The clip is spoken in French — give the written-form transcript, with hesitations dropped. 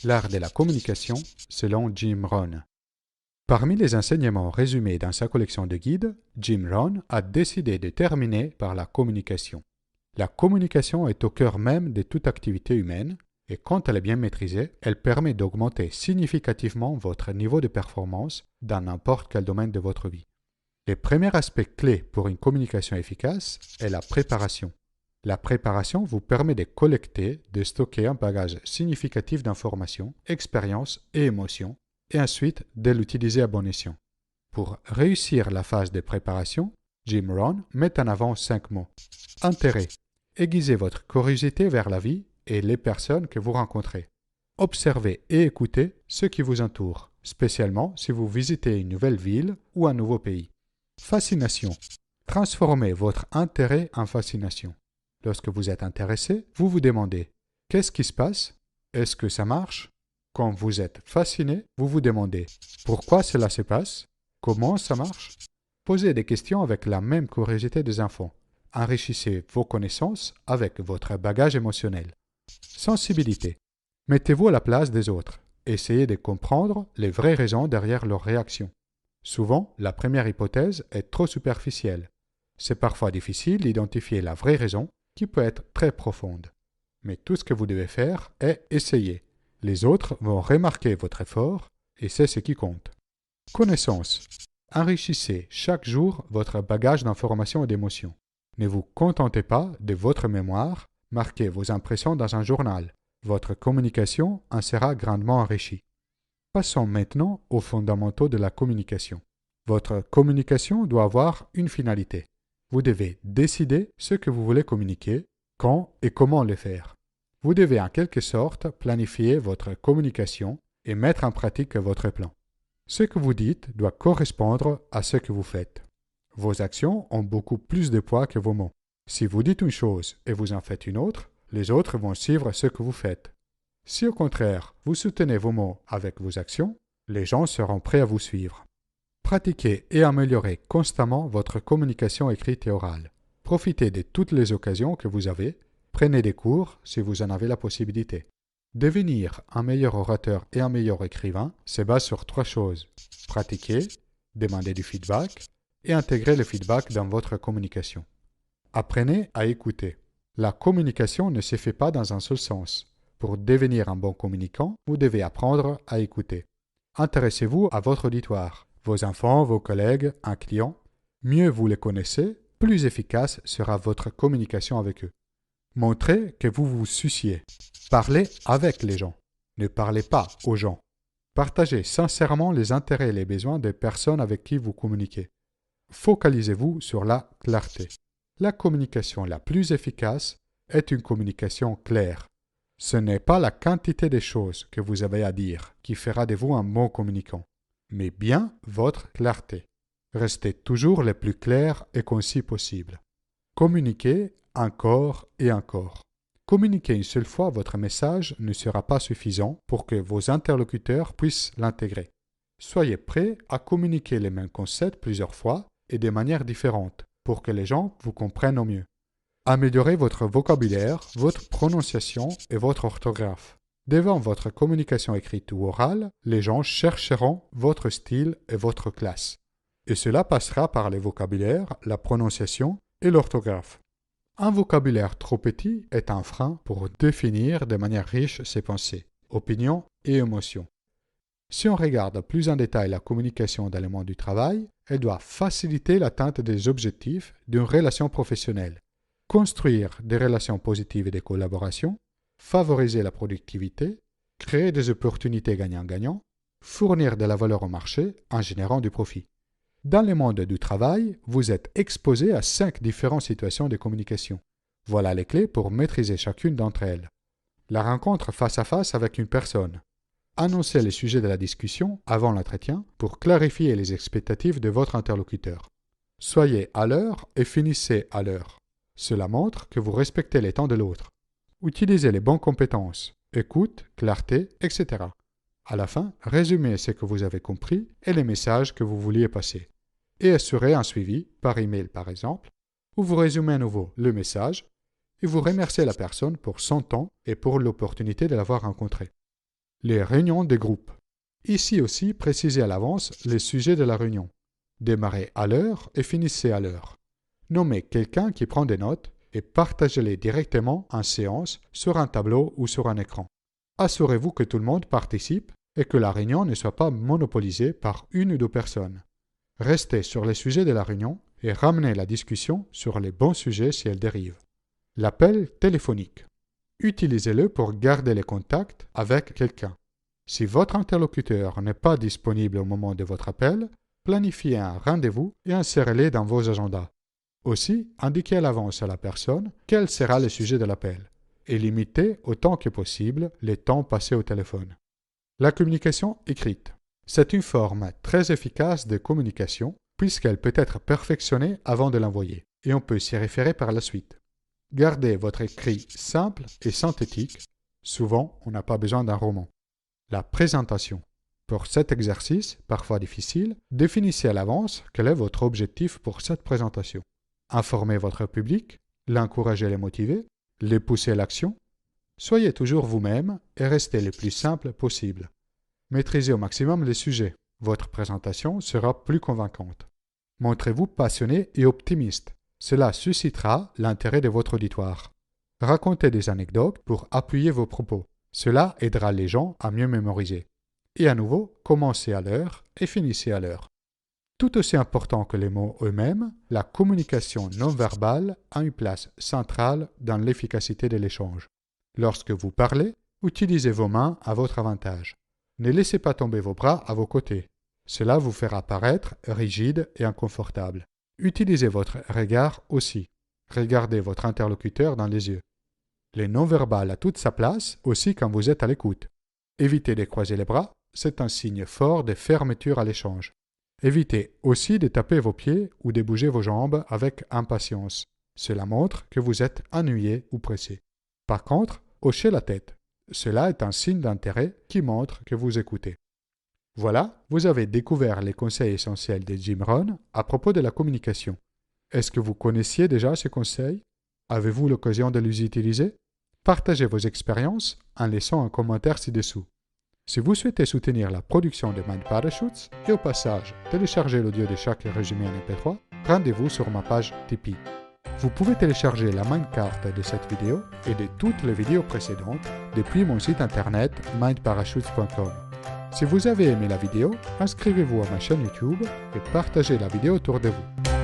L'art de la communication selon Jim Rohn. Parmi les enseignements résumés dans sa collection de guides, Jim Rohn a décidé de terminer par la communication. La communication est au cœur même de toute activité humaine et quand elle est bien maîtrisée, elle permet d'augmenter significativement votre niveau de performance dans n'importe quel domaine de votre vie. Le premier aspect clé pour une communication efficace est la préparation. La préparation vous permet de collecter, de stocker un bagage significatif d'informations, expériences et émotions, et ensuite de l'utiliser à bon escient. Pour réussir la phase de préparation, Jim Rohn met en avant 5 mots. Intérêt. Aiguisez votre curiosité vers la vie et les personnes que vous rencontrez. Observez et écoutez ce qui vous entoure, spécialement si vous visitez une nouvelle ville ou un nouveau pays. Fascination. Transformez votre intérêt en fascination. Lorsque vous êtes intéressé, vous vous demandez « Qu'est-ce qui se passe? Est-ce que ça marche ?» Quand vous êtes fasciné, vous vous demandez « Pourquoi cela se passe? Comment ça marche ?» Posez des questions avec la même curiosité des enfants. Enrichissez vos connaissances avec votre bagage émotionnel. Sensibilité. Mettez-vous à la place des autres. Essayez de comprendre les vraies raisons derrière leurs réactions. Souvent, la première hypothèse est trop superficielle. C'est parfois difficile d'identifier la vraie raison qui peut être très profonde. Mais tout ce que vous devez faire est essayer. Les autres vont remarquer votre effort et c'est ce qui compte. Connaissance. Enrichissez chaque jour votre bagage d'informations et d'émotions. Ne vous contentez pas de votre mémoire, marquez vos impressions dans un journal. Votre communication en sera grandement enrichie. Passons maintenant aux fondamentaux de la communication. Votre communication doit avoir une finalité. Vous devez décider ce que vous voulez communiquer, quand et comment le faire. Vous devez en quelque sorte planifier votre communication et mettre en pratique votre plan. Ce que vous dites doit correspondre à ce que vous faites. Vos actions ont beaucoup plus de poids que vos mots. Si vous dites une chose et vous en faites une autre, les autres vont suivre ce que vous faites. Si au contraire, vous soutenez vos mots avec vos actions, les gens seront prêts à vous suivre. Pratiquez et améliorez constamment votre communication écrite et orale. Profitez de toutes les occasions que vous avez. Prenez des cours si vous en avez la possibilité. Devenir un meilleur orateur et un meilleur écrivain se base sur 3 choses. Pratiquer, demander du feedback et intégrer le feedback dans votre communication. Apprenez à écouter. La communication ne se fait pas dans un seul sens. Pour devenir un bon communicant, vous devez apprendre à écouter. Intéressez-vous à votre auditoire, vos enfants, vos collègues, un client. Mieux vous les connaissez, plus efficace sera votre communication avec eux. Montrez que vous vous souciez. Parlez avec les gens. Ne parlez pas aux gens. Partagez sincèrement les intérêts et les besoins des personnes avec qui vous communiquez. Focalisez-vous sur la clarté. La communication la plus efficace est une communication claire. Ce n'est pas la quantité des choses que vous avez à dire qui fera de vous un bon communicant, mais bien votre clarté. Restez toujours le plus clair et concis possible. Communiquez encore et encore. Communiquer une seule fois votre message ne sera pas suffisant pour que vos interlocuteurs puissent l'intégrer. Soyez prêt à communiquer les mêmes concepts plusieurs fois et de manière différente pour que les gens vous comprennent au mieux. Améliorez votre vocabulaire, votre prononciation et votre orthographe. Devant votre communication écrite ou orale, les gens chercheront votre style et votre classe. Et cela passera par le vocabulaire, la prononciation et l'orthographe. Un vocabulaire trop petit est un frein pour définir de manière riche ses pensées, opinions et émotions. Si on regarde plus en détail la communication dans le monde du travail, elle doit faciliter l'atteinte des objectifs d'une relation professionnelle, construire des relations positives et des collaborations, favoriser la productivité, créer des opportunités gagnant-gagnant, fournir de la valeur au marché en générant du profit. Dans le monde du travail, vous êtes exposé à 5 différentes situations de communication. Voilà les clés pour maîtriser chacune d'entre elles. La rencontre face à face avec une personne. Annoncez les sujets de la discussion avant l'entretien pour clarifier les expectatives de votre interlocuteur. Soyez à l'heure et finissez à l'heure. Cela montre que vous respectez les temps de l'autre. Utilisez les bonnes compétences, écoute, clarté, etc. À la fin, résumez ce que vous avez compris et les messages que vous vouliez passer. Et assurez un suivi, par email par exemple, où vous résumez à nouveau le message et vous remerciez la personne pour son temps et pour l'opportunité de l'avoir rencontré. Les réunions des groupes. Ici aussi, précisez à l'avance les sujets de la réunion. Démarrez à l'heure et finissez à l'heure. Nommez quelqu'un qui prend des notes et partagez-les directement en séance sur un tableau ou sur un écran. Assurez-vous que tout le monde participe et que la réunion ne soit pas monopolisée par une ou deux personnes. Restez sur les sujets de la réunion et ramenez la discussion sur les bons sujets si elle dérive. L'appel téléphonique. Utilisez-le pour garder les contacts avec quelqu'un. Si votre interlocuteur n'est pas disponible au moment de votre appel, planifiez un rendez-vous et insérez-le dans vos agendas. Aussi, indiquez à l'avance à la personne quel sera le sujet de l'appel et limitez autant que possible les temps passés au téléphone. La communication écrite. C'est une forme très efficace de communication puisqu'elle peut être perfectionnée avant de l'envoyer et on peut s'y référer par la suite. Gardez votre écrit simple et synthétique. Souvent, on n'a pas besoin d'un roman. La présentation. Pour cet exercice, parfois difficile, définissez à l'avance quel est votre objectif pour cette présentation. Informez votre public, l'encouragez et les motiver, les pousser à l'action. Soyez toujours vous-même et restez le plus simple possible. Maîtrisez au maximum les sujets. Votre présentation sera plus convaincante. Montrez-vous passionné et optimiste. Cela suscitera l'intérêt de votre auditoire. Racontez des anecdotes pour appuyer vos propos. Cela aidera les gens à mieux mémoriser. Et à nouveau, commencez à l'heure et finissez à l'heure. Tout aussi important que les mots eux-mêmes, la communication non verbale a une place centrale dans l'efficacité de l'échange. Lorsque vous parlez, utilisez vos mains à votre avantage. Ne laissez pas tomber vos bras à vos côtés. Cela vous fera paraître rigide et inconfortable. Utilisez votre regard aussi. Regardez votre interlocuteur dans les yeux. Les non-verbal a toute sa place aussi quand vous êtes à l'écoute. Évitez de croiser les bras, c'est un signe fort de fermeture à l'échange. Évitez aussi de taper vos pieds ou de bouger vos jambes avec impatience. Cela montre que vous êtes ennuyé ou pressé. Par contre, hochez la tête. Cela est un signe d'intérêt qui montre que vous écoutez. Voilà, vous avez découvert les conseils essentiels de Jim Rohn à propos de la communication. Est-ce que vous connaissiez déjà ces conseils? Avez-vous l'occasion de les utiliser? Partagez vos expériences en laissant un commentaire ci-dessous. Si vous souhaitez soutenir la production de Mind Parachutes et au passage télécharger l'audio de chaque résumé en MP3, rendez-vous sur ma page Tipeee. Vous pouvez télécharger la Mindcard de cette vidéo et de toutes les vidéos précédentes depuis mon site internet mindparachutes.com. Si vous avez aimé la vidéo, inscrivez-vous à ma chaîne YouTube et partagez la vidéo autour de vous.